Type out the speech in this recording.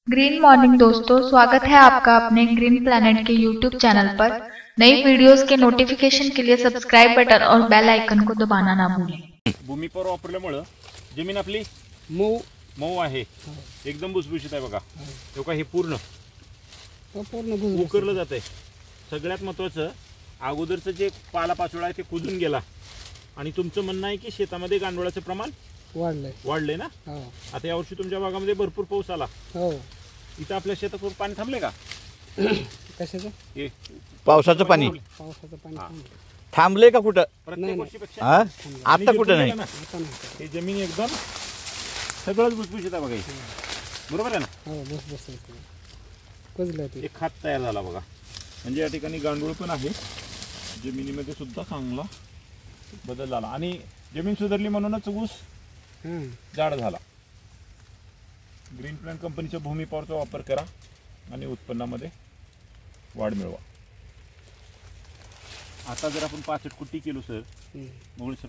Green morning दोस्तों, स्वागत है आपका अपने ग्रीन प्लैनेट के यूट्यूब चैनल पर। नई वीडियोस के नोटिफिकेशन के लिए सब्सक्राइब बटन और बेल आइकन को दबाना ना भूलें। भूमीपर वापरल्यामुळे जमीन आपली मऊ मऊ आहे, एकदम भुसभुशीत आहे बघा। तेव्हा हे पूर्ण पूर्ण उकरलं जात आहे। सगळ्यात महत्त्वाचं अगोदरचं जे पालापाचोळा आहे ते कुजून गेला आणि तुमचं म्हणणं आहे की शेतामध्ये गांडुळाचं प्रमाण वाढलंय ना। आता यावर्षी तुमच्या भागामध्ये भरपूर पाऊस आला। इथं आपल्या शेतात पाणी थांबले का? कशाचं? हे पावसाचं पाणी पावसाचं पाणी थांबले का कुठं? प्रत्येक वर्षीपेक्षा हा? आता कुठं नाही? आता नाही. हे जमीन एकदम सगळंच भुसभुशीत आहे बघा हे. बरोबर आहे ना? हो बस कुजलं ते. एक खात तयार झाला बघा। म्हणजे या ठिकाणी गांडूळ पण आहे, जमिनीमध्ये सुद्धा चांगला बदल झाला आणि जमीन सुधारली म्हणूनच ऊस जाड झाला। ग्रीन प्लॅन कंपनीच्या भूमी पॉवरचा वापर करा आणि उत्पन्नामध्ये वाढ मिळवा। आता जर आपण 65 कुट्टी केलो सर, मोगळे सर